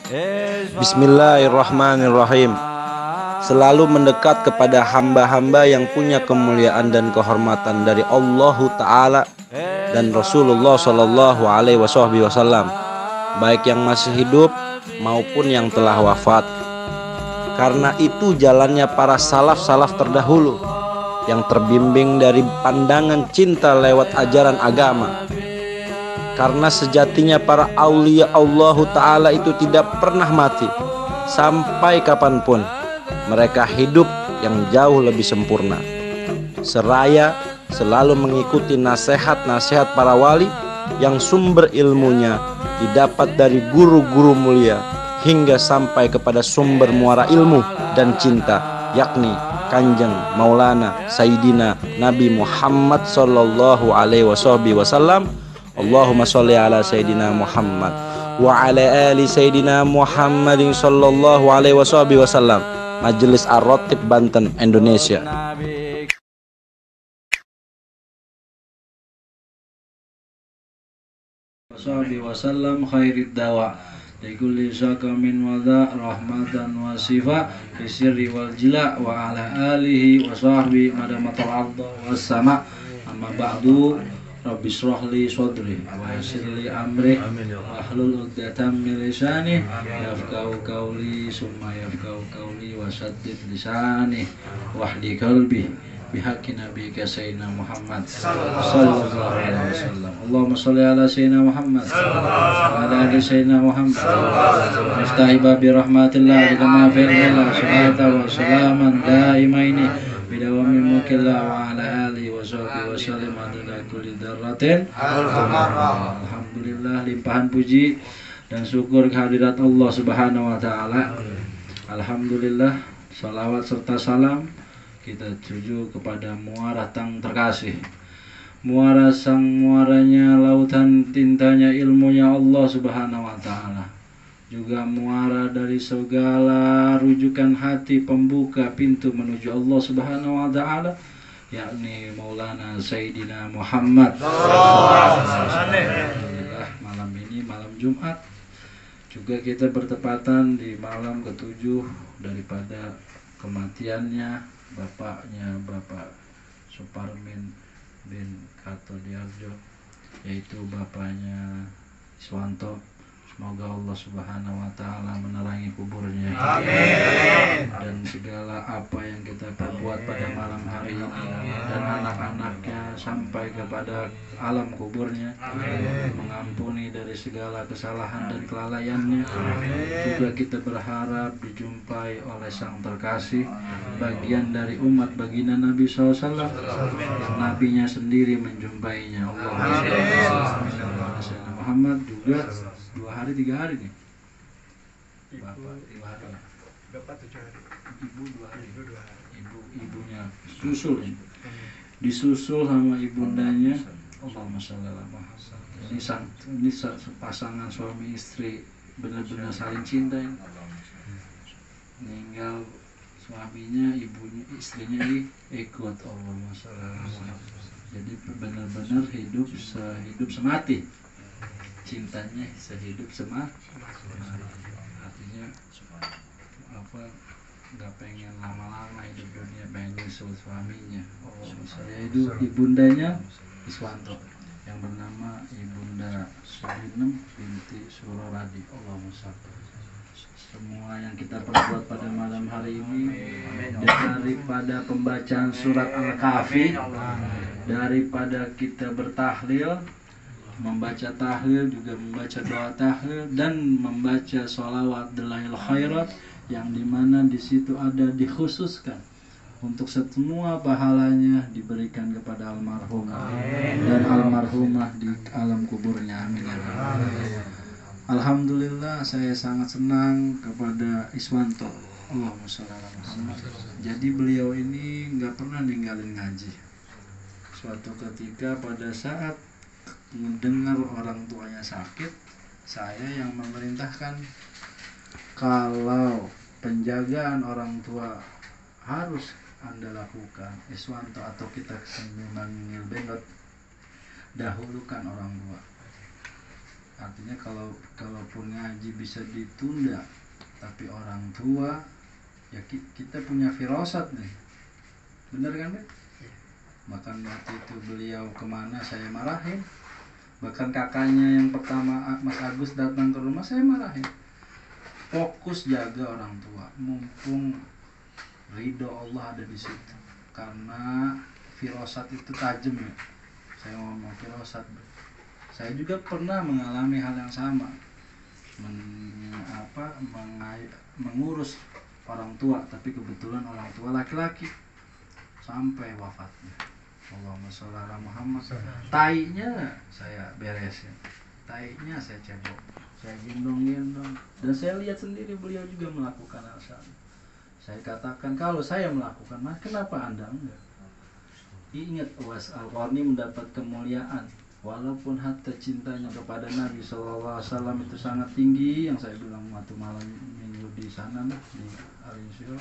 Bismillahirrahmanirrahim. Selalu mendekat kepada hamba-hamba yang punya kemuliaan dan kehormatan dari Allah Ta'ala dan Rasulullah Sallallahu Alaihi Wasallam, baik yang masih hidup maupun yang telah wafat. Karena itu jalannya para salaf-salaf terdahulu yang terbimbing dari pandangan cinta lewat ajaran agama. Karena sejatinya para aulia Allah Ta'ala itu tidak pernah mati sampai kapanpun. Mereka hidup yang jauh lebih sempurna, seraya selalu mengikuti nasihat-nasihat para wali yang sumber ilmunya didapat dari guru-guru mulia hingga sampai kepada sumber muara ilmu dan cinta, yakni Kanjeng Maulana Sayyidina Nabi Muhammad Sallallahu Alaihi Wasallam. Allahumma sholli ala Sayyidina Muhammad wa ala ali Sayyidina Muhammadin Sallallahu Alaihi Wasallam. Majelis Ar-Ratib Banten, Indonesia. Wasallam khairid dawa likulli sakamin wada rahmatan wa sifa bisirri wal jila wa ala alihi wa sahbihi madamatul arda was sama. Amma ba'du, rabbi shrah li sadri wa yassir li amri wahlul 'uqdatam min lisani yafqahu qawli summa yafqahu qawli wa saddid lisani wahdi qalbi bihaqqi nabiyika sayyidina Muhammad sallallahu alaihi wasallam. Allahumma sholli ala sayyidina Muhammad wa ala ali sayyidina Muhammad miftahi babi rahmatillah kama fi'lillah salatu wa salaman daimaini bidawami mulkillah wa ala alihi wa sahbihi wa sallam adada kulli dzarratin. Alhamdulillah, limpahan puji dan syukur kehadirat Allah Subhanahu wa taala. Alhamdulillah, salawat serta salam kita tuju kepada muara tang terkasih, muara sang muaranya lautan tintanya ilmunya Allah Subhanahu wa taala, juga muara dari segala rujukan hati pembuka pintu menuju Allah Subhanahu wa taala, yakni Maulana Sayyidina Muhammad. Alhamdulillah, malam ini malam Jumat juga kita bertepatan di malam ketujuh daripada kematiannya bapaknya Bapak Suparmin bin Kartodiarjo, yaitu bapaknya Iswanto. Semoga Allah Subhanahu wa taala menerangi kuburnya. Amin. Dan segala apa yang kita perbuat pada malam hari ini dan anak-anaknya sampai kepada alam kuburnya. Amin. Mengampuni dari segala kesalahan dan kelalaiannya. Amin. Juga kita berharap dijumpai oleh Sang Terkasih, bagian dari umat baginda Nabi SAW, yang nabinya sendiri menjumpainya. Allahumma Muhammad juga 2 hari 3 hari nih. Bapak 2 hari. Bapak 7 hari. Ibu 2 hari. Ibunya susul ini. Disusul sama ibundanya. Allahumma sholli ala Muhammad. Ini pasangan suami istri benar-benar saling cinta ini. Meninggal suaminya, ibunya, istrinya ikut. Allahumma sholli ala Muhammad. Jadi benar-benar hidup sehidup semati. Cintanya sehidup semati. Artinya apa, nggak pengen lama-lama hidup dunia, pengen nyusul suaminya. Oh, saya itu ibundanya Iswanto yang bernama Ibunda Suhinem binti Suroradi. Allahumma sholli. Semua yang kita perbuat pada malam hari ini, daripada pembacaan surat Al-Kahfi, daripada kita bertahlil, membaca tahlil, juga membaca doa tahlil, dan membaca sholawat dalail khairat, yang dimana di situ ada dikhususkan untuk semua pahalanya diberikan kepada almarhum dan almarhumah di alam kuburnya. Amin. Alhamdulillah, saya sangat senang kepada Iswanto. Allahumma sholli ala Muhammad. Jadi beliau ini nggak pernah ninggalin ngaji. Suatu ketika pada saat mendengar orang tuanya sakit, saya yang memerintahkan kalau penjagaan orang tua harus Anda lakukan, Iswanto atau kita manggil Bengot, dahulukan orang tua. artinya kalaupun ngaji bisa ditunda, tapi orang tua ya kita punya firasat nih, bener kan Ben? Bahkan waktu itu beliau kemana saya marahin, bahkan kakaknya yang pertama Mas Agus datang ke rumah saya marahin. Fokus jaga orang tua, mumpung ridho Allah ada di situ, karena firasat itu tajam ya. Saya ngomong firasat, saya juga pernah mengalami hal yang sama, mengurus orang tua, tapi kebetulan orang tua laki-laki sampai wafatnya. Allahumma sholli ala Muhammad. Tainya saya beresin, tainya saya cebok, saya gendong-gendong, dan saya lihat sendiri beliau juga melakukan hal sama. Saya katakan, kalau saya melakukan, nah kenapa Anda enggak? Ingat, Uwais Al-Qarni mendapat kemuliaan, walaupun harta cintanya kepada Nabi SAW itu sangat tinggi, yang saya bilang waktu malam minggu di sana di Al-Insya,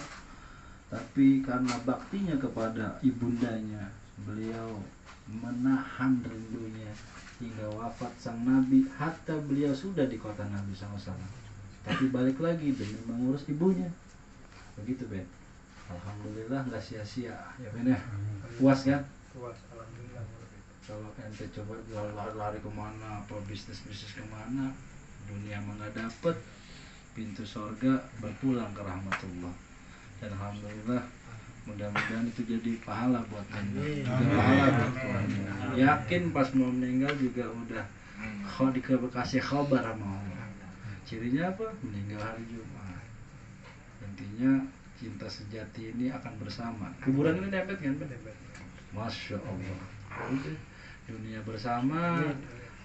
tapi karena baktinya kepada ibundanya, beliau menahan rindunya hingga wafat sang Nabi, hatta beliau sudah di kota Nabi SAW, tapi balik lagi demi mengurus ibunya. Begitu Ben. Alhamdulillah nggak sia-sia ya Ben ya. Puas kan? Puas, alhamdulillah. Kalau ente coba lari kemana, apa bisnis kemana, dunia mah nggak dapet, pintu sorga berpulang ke rahmatullah. Dan alhamdulillah, mudah-mudahan itu jadi pahala buat ente, juga pahala buat keluarga. Yakin pas mau meninggal juga udah dikasih kabar sama Allah. Cirinya apa? Meninggal hari Jumat. Intinya cinta sejati ini akan bersama. Kuburan ini dempet kan? Masya Allah. Udah, dunia bersama,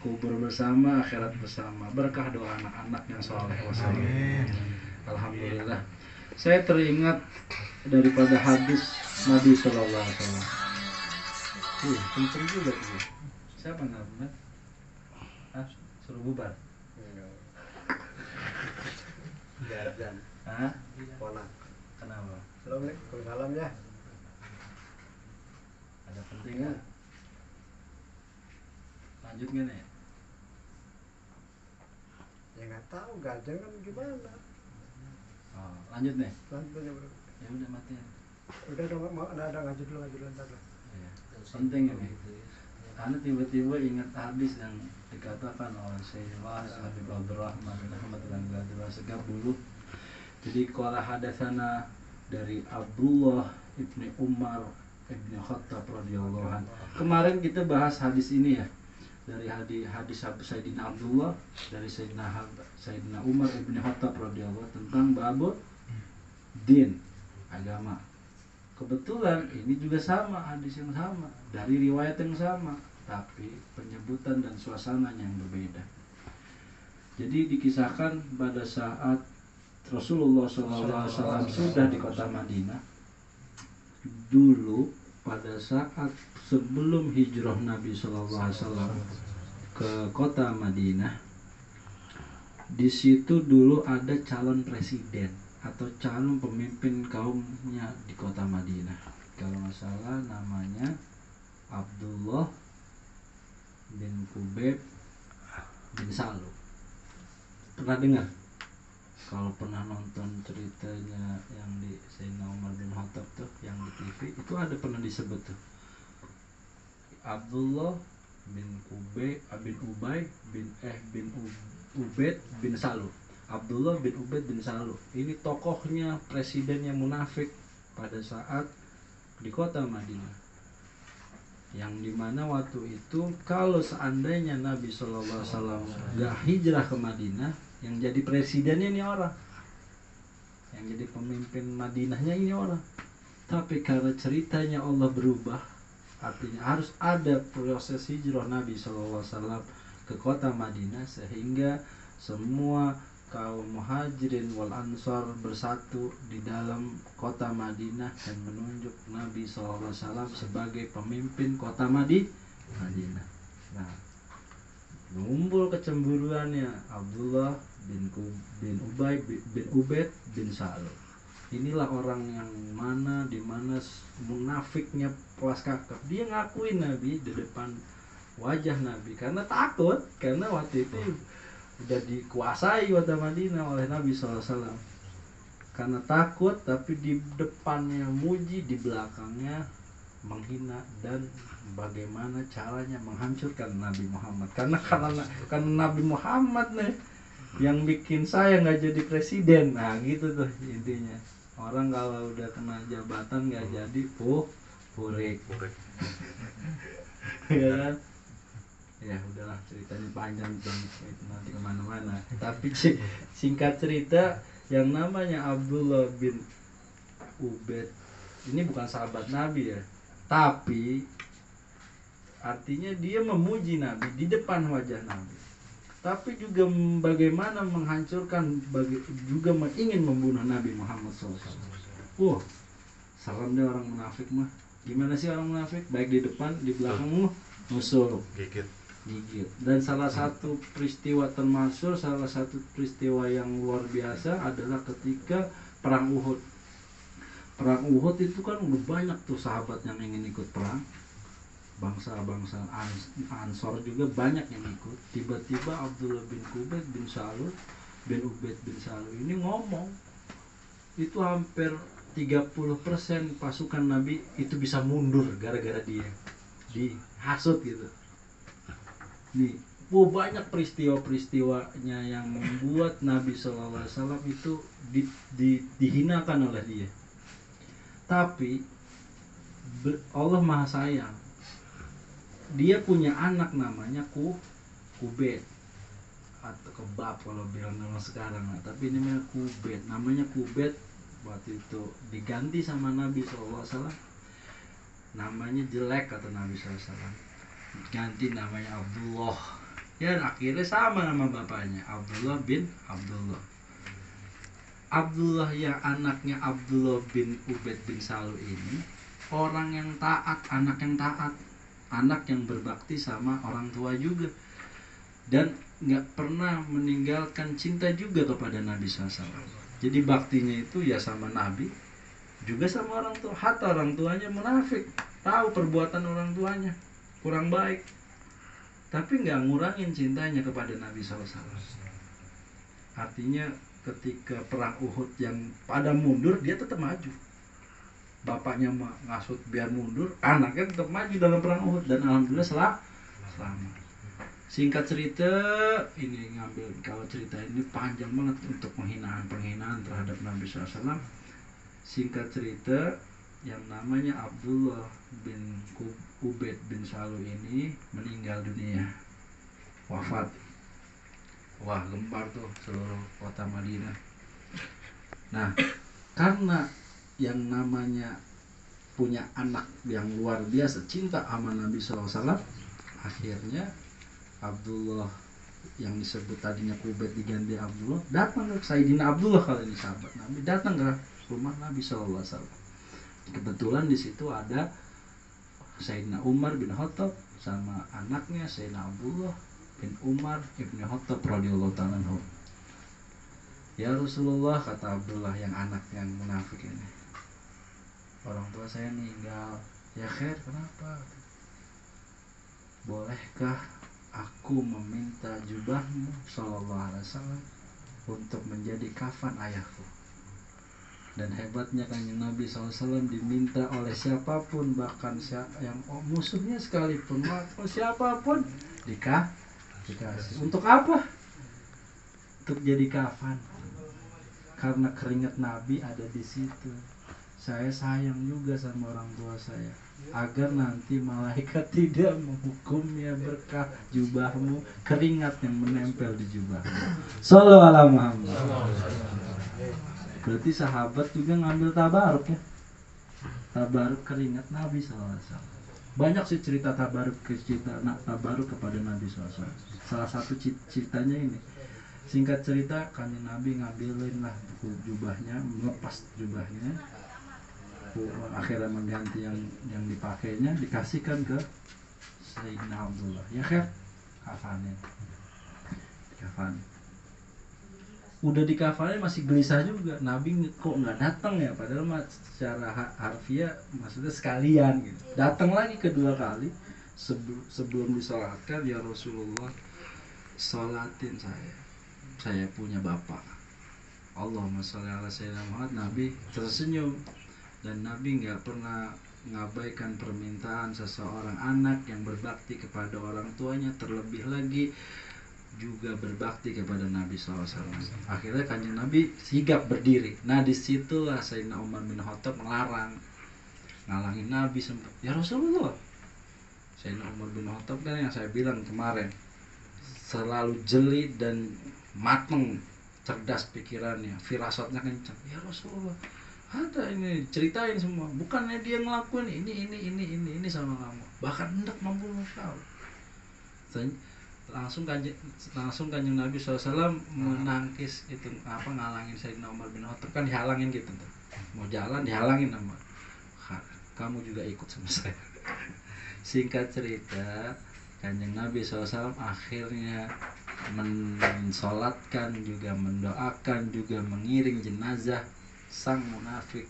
kubur bersama, akhirat bersama. Berkah doa anak-anak yang soleh wasallam. Alhamdulillah. Saya teringat daripada hadis Nabi Sallallahu Alaihi Wasallam. Kenceng juga tuh. Siapa namanya? Suruh bubar. Jajan. Hah? Ponak. Kenapa? Assalamualaikum ya. Ada penting nggak? Lanjut nggak nih? Ya nggak tahu, gajan kan gimana? Oh, lanjut nih. Lanjut aja bro. Ya udah mati. Udah dong, mau ada ngaju dulu ntar lah. Ya. Penting ini. Karena tiba-tiba ingat hadis yang dikatakan oleh Sayyidina Habib Abdurrahman bin Ahmad dan Gadul Segaf dulu. Jadi qala hadatsana dari Abdullah ibni Umar ibni Khattab radhiyallahu anhu. Kemarin kita bahas hadis ini ya, dari hadis Sayyidina Abdullah dari Sayyidina Umar ibni Khattab radhiyallahu tentang babul din, agama. Kebetulan ini juga sama, hadis yang sama dari riwayat yang sama, tapi penyebutan dan suasananya yang berbeda. Jadi dikisahkan pada saat Rasulullah SAW sudah di kota Madinah. Dulu pada saat sebelum hijrah Nabi SAW ke kota Madinah, di situ dulu ada calon presiden atau calon pemimpin kaumnya di kota Madinah. Kalau nggak salah namanya Abdullah bin Kubeb bin Salu. Pernah dengar? Kalau pernah nonton ceritanya yang di Sayyidina Umar bin Khattab tuh yang di TV, itu ada pernah disebut tuh Abdullah bin Ubay bin Ubaid bin Salu. Abdullah bin Ubaid bin Salu ini tokohnya presidennya munafik pada saat di kota Madinah, yang dimana waktu itu kalau seandainya Nabi SAW gak hijrah ke Madinah, yang jadi presidennya ini orang, yang jadi pemimpin Madinahnya ini orang. Tapi karena ceritanya Allah berubah, artinya harus ada proses hijrah Nabi SAW ke kota Madinah, sehingga semua kaum muhajirin wal ansar bersatu di dalam kota Madinah dan menunjuk Nabi SAW sebagai pemimpin kota Madinah. Nah, mumbul kecemburuannya Abdullah bin Ubaid bin Salu. Inilah orang yang mana di mana munafiknya puas kakap. Dia ngakuin Nabi di depan wajah Nabi karena takut, karena waktu itu udah dikuasai kota Madinah oleh Nabi SAW. Karena takut, tapi di depannya muji, di belakangnya menghina dan bagaimana caranya menghancurkan Nabi Muhammad. Karena Nabi Muhammad nih yang bikin saya nggak jadi presiden. Nah gitu tuh intinya. Orang kalau udah kena jabatan nggak jadi purik. Ya kan? Ya udahlah, ceritanya panjang banget itu nanti kemana-mana. Tapi singkat cerita, yang namanya Abdullah bin Ubaid ini bukan sahabat Nabi ya, tapi artinya dia memuji Nabi di depan wajah Nabi, tapi juga bagaimana menghancurkan, juga ingin membunuh Nabi Muhammad SAW. Serem deh orang munafik mah. Gimana sih orang munafik? Baik di depan, di belakangmu musuh, gigit. Dan salah satu peristiwa termasuk salah satu peristiwa yang luar biasa adalah ketika perang Uhud. Perang Uhud itu kan udah banyak tuh sahabat yang ingin ikut perang. Bangsa-bangsa Ansor juga banyak yang ikut. Tiba-tiba Abdullah bin Ubaid bin Salul ini ngomong, itu hampir 30% pasukan Nabi itu bisa mundur gara-gara dia dihasut gitu. Nih, banyak peristiwa-peristiwanya yang membuat Nabi SAW itu dihinakan oleh dia. Tapi Allah Maha Sayang. Dia punya anak namanya Kubed atau Kebab kalau bilang nama sekarang. Tapi ini namanya Kubed. Namanya Kubed waktu itu diganti sama Nabi SAW. Namanya jelek kata Nabi SAW. Ganti namanya Abdullah. Ya akhirnya sama nama bapaknya, Abdullah bin Abdullah. Abdullah yang anaknya Abdullah bin Ubaid bin Salul ini orang yang taat, anak yang taat, anak yang berbakti sama orang tua juga, dan nggak pernah meninggalkan cinta juga kepada Nabi SAW. Jadi baktinya itu ya sama Nabi, juga sama orang tua. Hatta orang tuanya munafik, tahu perbuatan orang tuanya kurang baik, tapi nggak ngurangin cintanya kepada Nabi SAW. Artinya ketika perang Uhud yang pada mundur, dia tetap maju. Bapaknya ngasut biar mundur, anaknya tetap maju dalam perang Uhud, dan alhamdulillah selamat. Singkat cerita, ini ngambil, kalau cerita ini panjang banget untuk penghinaan terhadap Nabi SAW. Singkat cerita, yang namanya Abdullah bin Ubaid bin Salul ini meninggal dunia, wafat. Wah, gempar tuh seluruh kota Madinah. Nah, karena yang namanya punya anak yang luar biasa cinta sama Nabi SAW, akhirnya Abdullah yang disebut tadinya Ubaid diganti Abdullah, datang ke Sayyidina Abdullah, kali ini sahabat Nabi, datang ke rumah Nabi SAW. Kebetulan di situ ada Sayyidina Umar bin Khattab sama anaknya Sayyidina Abdullah bin Umar ibn Khattab radhiyallahu ta'ala anhu. Ya Rasulullah, kata Abdullah yang anak yang munafik ini, orang tua saya meninggal. Ya khair, kenapa? Bolehkah aku meminta jubahmu sallallahu alaihi wasallam untuk menjadi kafan ayahku? Dan hebatnya kanjeng Nabi SAW diminta oleh siapapun, bahkan yang musuhnya sekalipun, siapapun dikasih. Untuk apa? Untuk jadi kafan. Karena keringat Nabi ada di situ. Saya sayang juga sama orang tua saya, agar nanti malaikat tidak menghukumnya berkah jubahmu, keringat yang menempel di jubahmu. Sallallahu alaihi wasallam. Berarti sahabat juga ngambil tabaruk ya. Tabaruk keringat Nabi SAW. Banyak sih cerita tabaruk kepada Nabi SAW. Salah satu ceritanya ini. Singkat cerita, kanjeng Nabi ngambilin lah jubahnya, melepas jubahnya, akhirnya mengganti yang dipakainya, dikasihkan ke Sayyidina Abdullah. Ya kan? Kafanin. Kafan. Udah dikafanin masih gelisah juga, Nabi kok nggak datang ya, padahal secara harfiah maksudnya sekalian gitu. Datang lagi kedua kali sebelum disolatkan, ya Rasulullah, sholatin saya. saya punya bapak. Allahumma sholli ala sayyidina Muhammad. Nabi tersenyum, dan Nabi nggak pernah mengabaikan permintaan seseorang anak yang berbakti kepada orang tuanya, terlebih lagi juga berbakti kepada Nabi SAW. Akhirnya kanjeng Nabi sigap berdiri. Nah disitulah Sayyidina Umar bin Khattab ngalangin Nabi sempat. Ya Rasulullah, Sayyidina Umar bin Khattab kan yang saya bilang kemarin, selalu jeli dan mateng, cerdas pikirannya, firasatnya kencang. Ya Rasulullah, ada ini, ceritain semua. Bukannya dia ngelakuin ini sama kamu, bahkan hendak membunuh kau. Langsung kanjeng Nabi SAW menangkis itu, ngalangin Sayyidina Umar bin Khattab, kan dihalangin gitu tuh. Mau jalan dihalangin sama, kamu juga ikut sama saya. Singkat cerita, kanjeng Nabi SAW akhirnya mensolatkan juga, mendoakan juga, mengiring jenazah sang munafik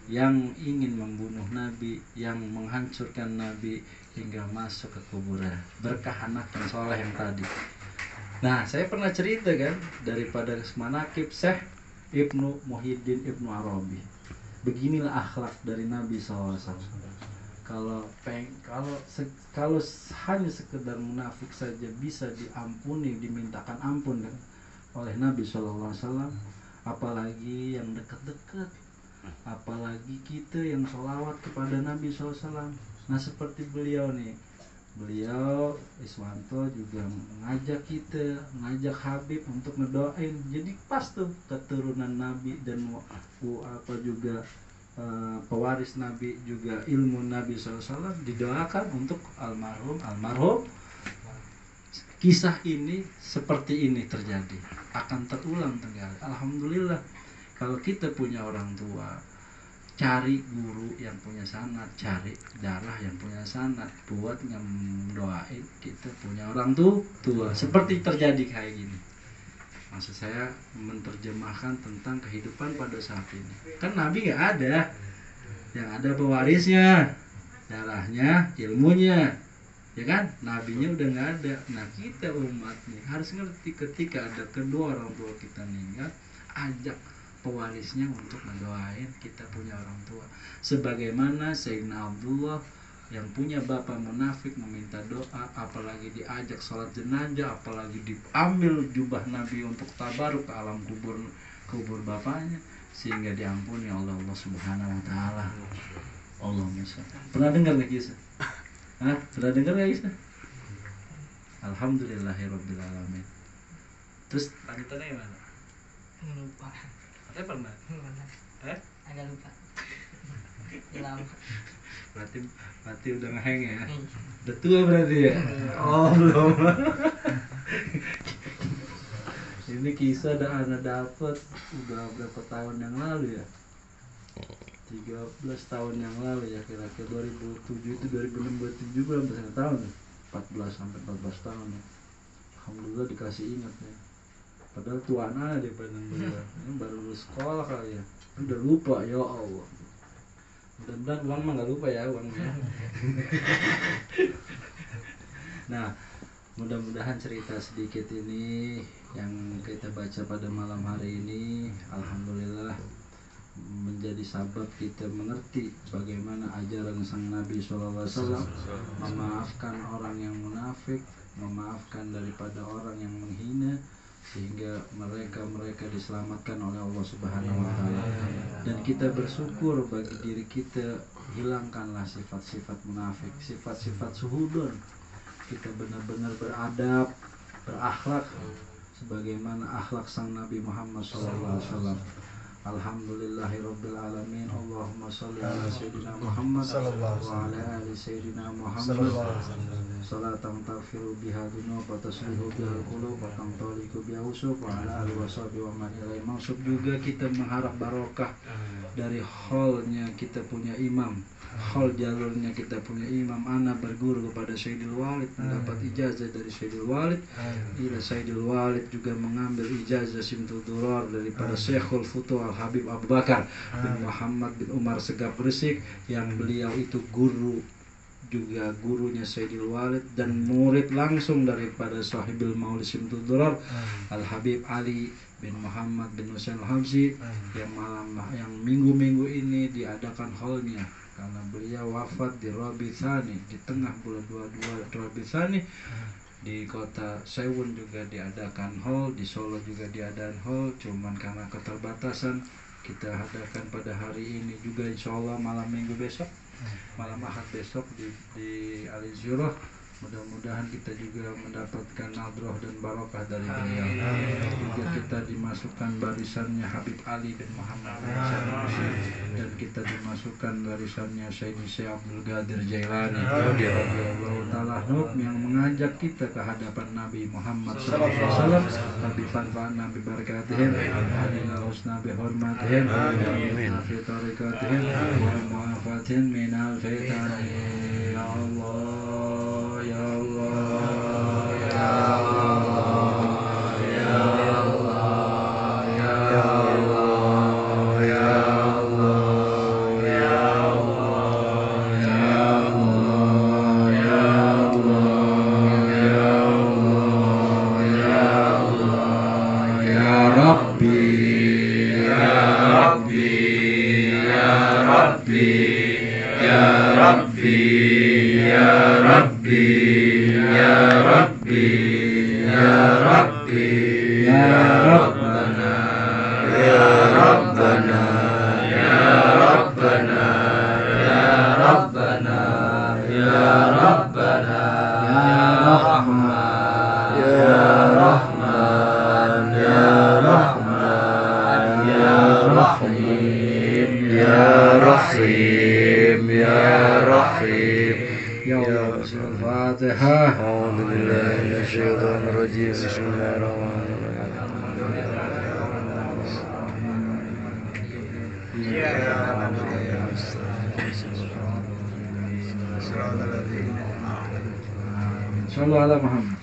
yang ingin membunuh Nabi, yang menghancurkan Nabi hingga masuk ke kuburan, berkah anak yang soleh yang tadi. Nah, saya pernah cerita kan, daripada manaqib Syekh Ibnu Muhyiddin Ibnu Arabi. Beginilah akhlak dari Nabi SAW. Kalau hanya sekedar munafik saja bisa diampuni, dimintakan ampun kan oleh Nabi SAW, apalagi yang dekat-dekat, apalagi kita yang sholawat kepada Nabi SAW. Nah seperti beliau nih, beliau Iswanto juga mengajak kita, mengajak Habib untuk ngedoain. Jadi pas tuh keturunan Nabi dan juga pewaris Nabi, juga ilmu Nabi SAW didoakan untuk almarhum. Kisah ini seperti ini terjadi, akan terulang kembali. Alhamdulillah, kalau kita punya orang tua, cari guru yang punya sanad, cari darah yang punya sanad buat ngedoain kita punya orang tua. Seperti terjadi kayak gini. Maksud saya menerjemahkan tentang kehidupan pada saat ini. Kan Nabi nggak ada, yang ada pewarisnya, darahnya, ilmunya, ya kan? Nabinya udah nggak ada. Nah kita umat nih harus ngerti, ketika ada kedua orang tua kita meninggal, ajak pewarisnya untuk mendoain kita punya orang tua. Sebagaimana Sayyidina Abdullah yang punya bapak munafik meminta doa, apalagi diajak sholat jenazah, apalagi diambil jubah Nabi untuk tabaruk ke alam kubur bapaknya, sehingga diampuni oleh Allah Subhanahu wa taala. Allahumma sholli. Pernah dengar nggak kisah? Pernah dengar nggak kisah? Alhamdulillahirabbil alamin. Terus lanjutannya gimana? Lupa. Saya pernah. Agak lupa. Lama. Berarti udah ngeheng ya? Udah tua berarti ya? Oh belum. Ini kisah ana dapat udah berapa tahun yang lalu ya? 13 tahun yang lalu ya, kira-kira 2007 itu 2006 2007 berapa tahun ya? 14 sampai 14 tahun ya. Alhamdulillah dikasih ingat ya. Padahal tuan aja daripada beliau. Ini baru lulus sekolah kali ya. Udah lupa, ya Allah. Mudah-mudahan uang mah nggak lupa ya uangnya. Nah, mudah-mudahan cerita sedikit ini yang kita baca pada malam hari ini, alhamdulillah menjadi sabab kita mengerti bagaimana ajaran sang Nabi SAW, memaafkan orang yang munafik, memaafkan daripada orang yang menghina, sehingga mereka diselamatkan oleh Allah Subhanahu wa taala. Dan kita bersyukur bagi diri kita, hilangkanlah sifat-sifat munafik, sifat-sifat suhudon. Kita benar-benar beradab, berakhlak sebagaimana akhlak sang Nabi Muhammad SAW. Alhamdulillahirabbil alamin. Allahumma shalli ala sayyidina Muhammad wa ala ali sayyidina Muhammad. Salatan taghfiru biha dzunub wa taslihu biha al-qulub wa tamtaliku biha usub wa ala alihi washabihi wa man ilaihi mansub. Juga kita mengharap barokah dari hallnya kita punya imam, hall jalurnya kita punya imam. Ana berguru kepada Sayyidil Walid, mendapat ijazah dari Sayyidil Walid. Ila Sayyidil Walid juga mengambil ijazah Simtul Durar daripada Syekhul Futuh Al-Habib Abu Bakar bin Muhammad bin Umar Segaf Gresik, yang beliau itu guru juga gurunya Sayyidil Walid dan murid langsung daripada Sahibul Maulid Simtud Durar Al-Habib Ali bin Muhammad bin Husain Al-Habsyi yang minggu-minggu ini diadakan haulnya karena beliau wafat di Rabi Tsani di tengah bulan 22 Rabi Tsani. Di kota Sewun juga diadakan haul, di Solo juga diadakan haul, cuman karena keterbatasan kita adakan pada hari ini juga insya Allah malam minggu besok, malam Ahad besok di Ali Zurah. Mudah-mudahan kita juga mendapatkan nadroh dan barokah dari beliau. Juga kita dimasukkan barisannya Habib Ali bin Muhammad dan kita dimasukkan barisannya Syekh Abdul Qadir Jailani radhiyallahu taala yang mengajak kita ke hadapan Nabi Muhammad sallallahu alaihi wasallam. Nabi fanfa'na bi barakatihim hadina husna bi hurmatihim amin fi tariqatihim wa mu'afatihim min al-fitan ya Allah. Ya Allah, Ya Allah, Ya Allah, Ya Allah, Ya Allah, Ya Allah, Ya Allah, Ya Allah, Ya Allah, Ya Allah, Ya Rabbi, Ya Rabbi, Ya Rabbi, Ya Rabbi, Ya Rabbi. Ya Rabbi, Ya Rabbi, Ya Rabbana, Ya Rabbana, Ya Rabbana, Ya Rabbana, Ya Rabbana, Ya Rahman, Ya Rahman, Ya Rahman, Ya Rahim, Ya Rahim, Ya Rahim. Ya Allah, Al-Fatihah. A'udzu billahi minasyaitonir rajim. Bismillahirrahmanirrahim. Sallallahu alaihi Muhammad.